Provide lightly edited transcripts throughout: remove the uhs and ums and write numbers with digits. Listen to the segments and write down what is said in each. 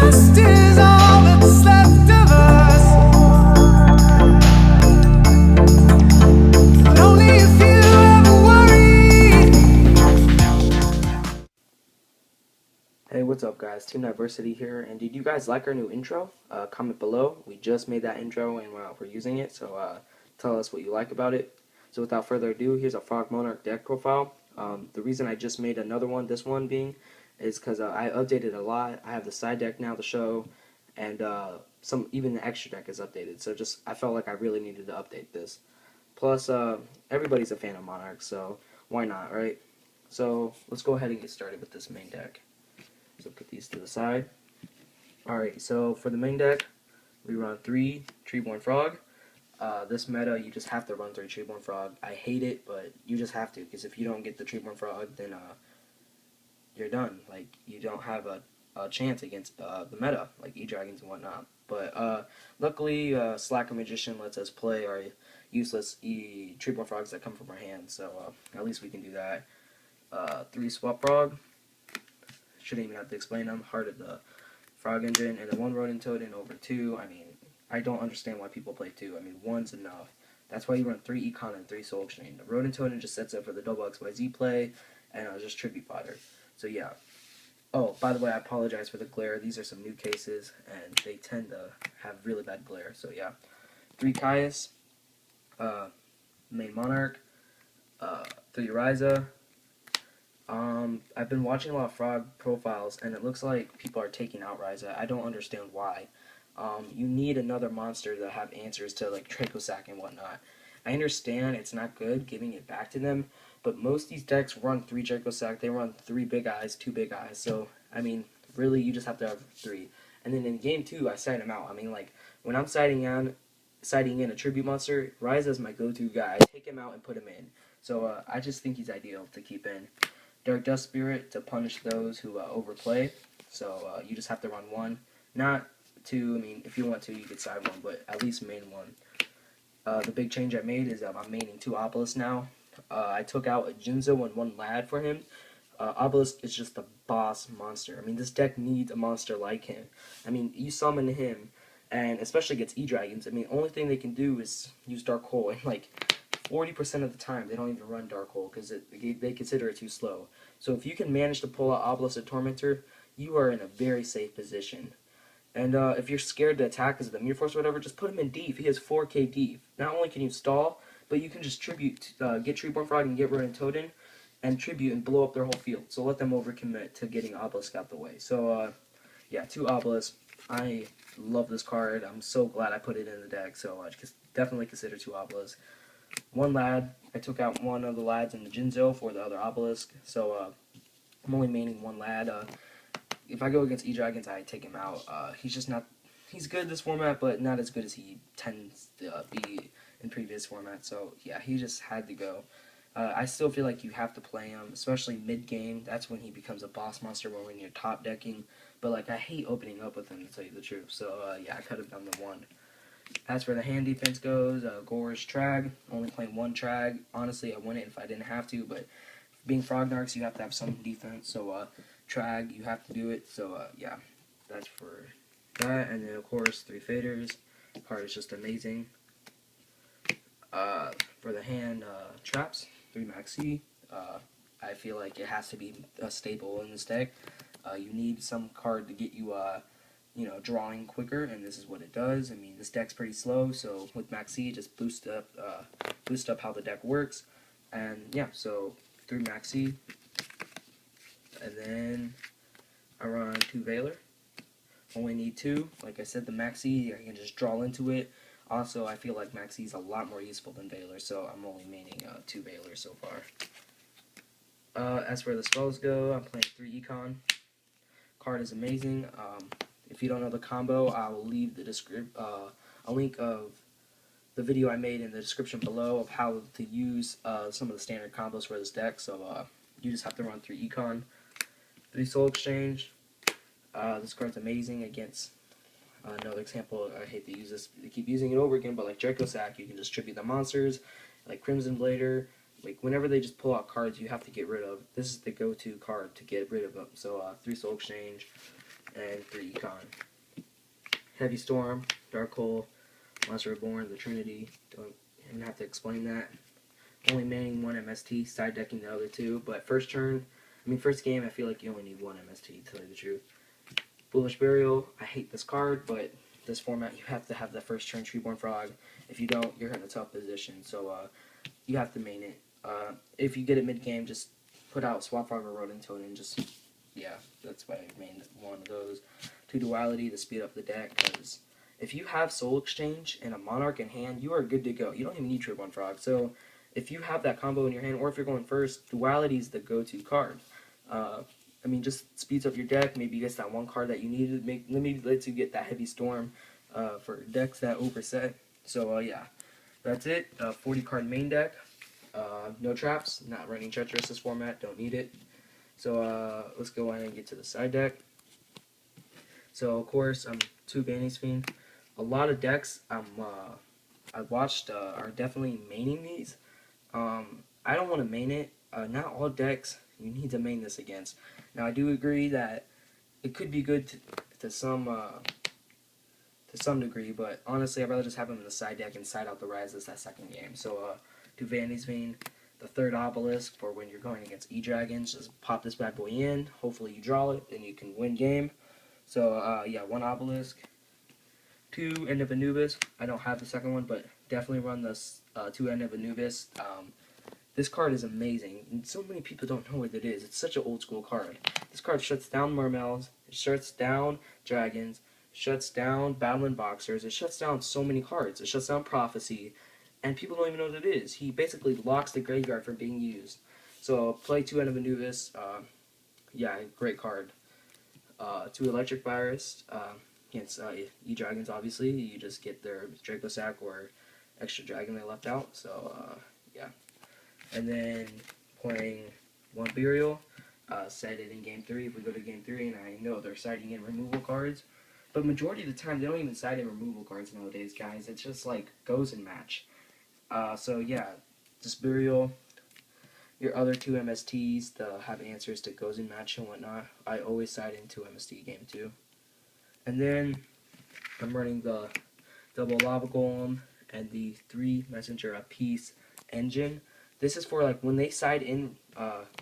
dust is all that's left of us. But only if you ever worry. Hey, what's up guys? TeamDiversity here, and did you guys like our new intro? Comment below. We just made that intro and we're using it, so tell us what you like about it. So without further ado, here's a Frog Monarch deck profile. The reason I just made another one, this one being, is because I updated a lot. I have the side deck now to show, and even the extra deck is updated. So I felt like I really needed to update this. Plus, everybody's a fan of Monarch, so why not, right? So let's go ahead and get started with this main deck. So put these to the side. Alright, so for the main deck, we run 3 Treeborn Frog. This meta, you just have to run 3 Treeborn Frog. I hate it, but you just have to, because if you don't get the Treeborn Frog, then you're done. Like, you don't have a chance against the meta, like E-Dragons and whatnot. But luckily, Slacker Magician lets us play our useless Treeborn Frogs that come from our hands, so at least we can do that. 3 Swap Frog. Shouldn't even have to explain them. Heart of the Frog Engine, and then 1 Rodent Totem over 2. I mean, I don't understand why people play 2. I mean, 1's enough. That's why you run 3 Econ and 3 Soul Exchange. The Rodent Totem just sets up for the double XYZ play, and just Tribute Fodder. So yeah. Oh, by the way, I apologize for the glare. These are some new cases, and they tend to have really bad glare. So yeah. 3 Caius, main Monarch, 3 Ryza. I've been watching a lot of Frog profiles, and it looks like people are taking out Ryza. I don't understand why. You need another monster to have answers to, like, Dracosack and whatnot. I understand it's not good giving it back to them, but most of these decks run 3 Dracosack. They run 3 Big Eyes, 2 Big Eyes. So, I mean, really, you just have to have 3. And then in game 2, I side him out. I mean, like, when I'm siding in a tribute monster, Ryza is my go-to guy. I take him out and put him in. So, I just think he's ideal to keep in. Dark Dust Spirit to punish those who overplay. So you just have to run 1, not 2. I mean, if you want to, you could side 1, but at least main 1. The big change I made is I'm maining 2 Obelisk now. I took out a Jinzo and 1 Lad for him. Obelisk is just a boss monster. I mean, this deck needs a monster like him. I mean, you summon him, and especially against E-Dragons, I mean, only thing they can do is use Dark Hole, and like 40% of the time, they don't even run Dark Hole because they consider it too slow. So if you can manage to pull out Obelisk or Tormentor, you are in a very safe position. And if you're scared to attack because of the Mirror Force or whatever, just put him in Deef. He has 4k Deef. Not only can you stall, but you can just tribute, get Treeborn Frog and get Rodent Totem, and tribute and blow up their whole field. So let them overcommit to getting Obelisk out the way. So yeah, 2 Obelisk. I love this card. I'm so glad I put it in the deck. So definitely consider 2 Obelisk. 1 Lad. I took out 1 of the Lads in the Jinzo for the other Obelisk, so I'm only maining 1 Lad. If I go against E-Dragons, I take him out. He's just not... He's good this format, but not as good as he tends to be in previous formats, so yeah, he just had to go. I still feel like you have to play him, especially mid-game. That's when he becomes a boss monster when you're top decking, but like I hate opening up with him, to tell you the truth, so yeah, I cut him down to 1. As for the hand defense goes, Gore's Trag, only playing 1 Trag. Honestly, I wouldn't if I didn't have to, but being Frognarks, you have to have some defense, so Trag, you have to do it, so yeah, that's for that. And then, of course, 3 Faders. The card is just amazing. For the hand, Traps, 3 Maxi. I feel like it has to be a staple in this deck. You need some card to get you drawing quicker, and this is what it does. I mean, this deck's pretty slow, so with Maxi, just boost up how the deck works. And yeah, so 3 Maxi, and then I run 2 Veiler. Only need 2. Like I said, the Maxi, I can just draw into it. Also, I feel like Maxi is a lot more useful than Veiler, so I'm only maining 2 Veiler so far. As for the spells go, I'm playing 3 Econ. Card is amazing. If you don't know the combo, I will leave the a link of the video I made in the description below of how to use some of the standard combos for this deck. So you just have to run 3 Econ, 3 Soul Exchange. This card's amazing against another example. I hate to use this, to keep using it over again, but like Dracosack, you can just tribute the monsters, like Crimson Blader. Like whenever they just pull out cards you have to get rid of, this is the go-to card to get rid of them. So 3 Soul Exchange. and 3 Econ. Heavy Storm, Dark Hole, Monster Reborn, the Trinity. Don't even have to explain that. Only maining 1 MST, side decking the other 2. But first game, I feel like you only need 1 MST, to tell you the truth. Foolish Burial, I hate this card, but this format you have to have the first turn Treeborn Frog. If you don't, you're in a tough position. So you have to main it. If you get it mid game, just put out Swap Frog or Rodent Toad and just, yeah, that's why I mained one of those. 2 Duality to speed up the deck, because if you have Soul Exchange and a Monarch in hand, you are good to go. You don't even need Treeborn Frog. So if you have that combo in your hand, or if you're going first, Duality is the go-to card. Just speeds up your deck. Maybe gets that one card that you needed. Maybe lets you get that Heavy Storm for decks that overset. So yeah, that's it. 40 card main deck. No traps. Not running Treacherous this format. Don't need it. So let's go ahead and get to the side deck. So of course, 2 Banning Fiend. A lot of decks I've watched are definitely maining these. I don't want to main it. Not all decks you need to main this against. Now I do agree that it could be good to some degree, but honestly I'd rather just have them in the side deck and side out the Rise as that second game. So do Vandy's Vein, the 3rd Obelisk for when you're going against E-Dragons. Just pop this bad boy in. Hopefully you draw it and you can win game. So yeah, 1 Obelisk. 2 End of Anubis. I don't have the second one, but definitely run this 2 End of Anubis. This card is amazing, and so many people don't know what it is. It's such an old school card. This card shuts down Mermels, it shuts down Dragons, it shuts down Battling Boxers, it shuts down so many cards. It shuts down Prophecy, and people don't even know what it is. He basically locks the graveyard from being used. So play 2 End of Anubis. Yeah, great card. 2 Electric Virus. Against E-Dragons, obviously. You just get their Draco Sack or extra dragon they left out. So yeah. And then playing 1 Burial, set it in Game 3 if we go to Game 3, and I know they're siding in removal cards, but majority of the time they don't even side in removal cards nowadays, guys. It's just like goes and match. So yeah, just Burial, your other 2 MSTs to have answers to goes and match and whatnot. I always side into MST Game 2. And then I'm running the double Lava Golem and the 3 Messenger of Peace engine. This is for like when they side in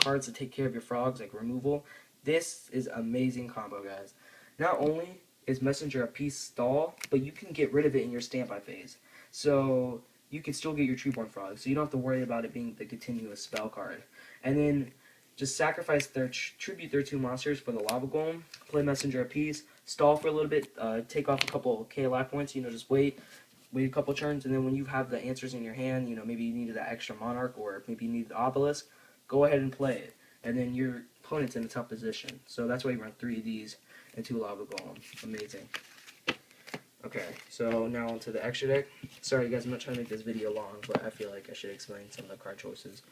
cards to take care of your frogs, like removal. This is amazing combo, guys. Not only is Messenger of Peace stall, but you can get rid of it in your standby phase. So you can still get your Treeborn Frog, so you don't have to worry about it being the continuous spell card. And then just sacrifice their tribute their 2 monsters for the Lava Golem, play Messenger of Peace, stall for a little bit, take off a couple K life points, just wait a couple turns, and then when you have the answers in your hand, maybe you needed that extra Monarch, or maybe you need the Obelisk, go ahead and play it. And then your opponent's in a tough position. So that's why you run 3 of these and 2 Lava Golem. Amazing. Okay, so now onto the extra deck. Sorry guys, I'm not trying to make this video long, but I feel like I should explain some of the card choices.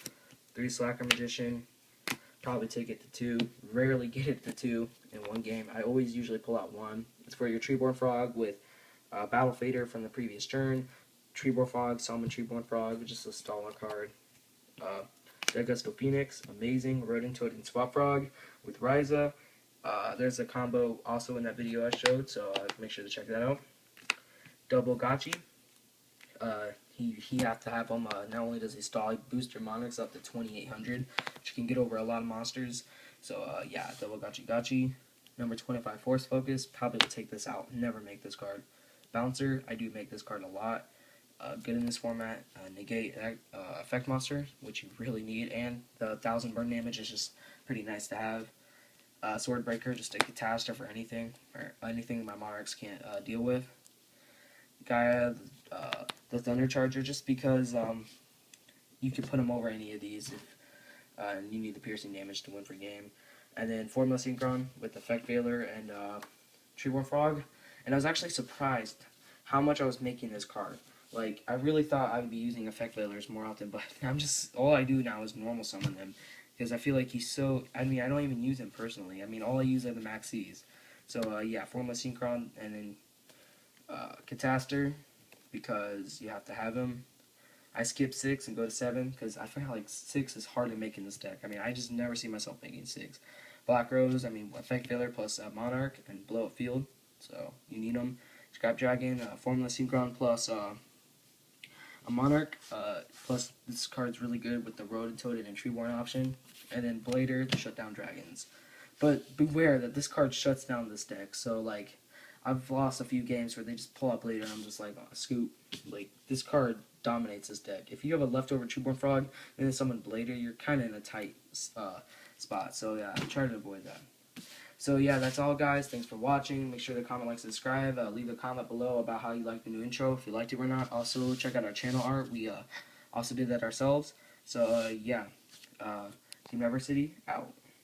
3 Slacker Magician, probably take it to 2, rarely get it to 2 in one game. I always usually pull out 1. It's for your Treeborn Frog with Battle Fader from the previous turn, Treeborn Frog, Summon Treeborn Frog, just a staller card. Degusto Phoenix, amazing. Rodent Toad and Swap Frog with Ryza. There's a combo also in that video I showed, so make sure to check that out. Double Gachi. He have to have him. Not only does he stall, he boosts your monarchs up to 2,800, which can get over a lot of monsters. So yeah, double Gachi. Number 25 Force Focus. Probably will take this out. Never make this card. Bouncer. I do make this card a lot. Good in this format. Negate effect monster, which you really need, and the 1,000 burn damage is just pretty nice to have. Swordbreaker, just a catastrophe for anything my monarchs can't deal with. Gaia, the Thunder Charger, just because you can put him over any of these if you need the piercing damage to win for game. And then Formula Synchron with Effect Veiler and Treeborn Frog. And I was actually surprised how much I was making this card. Like, I really thought I would be using Effect Veilers more often, but all I do now is normal summon him. Because I feel like he's so, I don't even use him personally. All I use are the Maxis. So, yeah, Formula Synchron, and then Cataster, because you have to have him. I skip 6 and go to 7, because I feel like 6 is hard to make in this deck. I just never see myself making 6. Black Rose, Effect Failure plus Monarch, and Blow Up Field. So you need them. Scrap Dragon, Formula Synchron plus a Monarch. Plus this card's really good with the Rotototed and Treeborn option. And then Blader to shut down dragons. But beware that this card shuts down this deck. So like, I've lost a few games where they just pull out Blader and I'm just like, oh, scoop. Like, this card dominates this deck. If you have a leftover Treeborn Frog and then summon Blader, you're kind of in a tight spot. So yeah, try to avoid that. So yeah, that's all, guys. Thanks for watching. Make sure to comment, like, subscribe. Leave a comment below about how you like the new intro, if you liked it or not. Also, check out our channel art. We also did that ourselves. So yeah, Team Diversity out.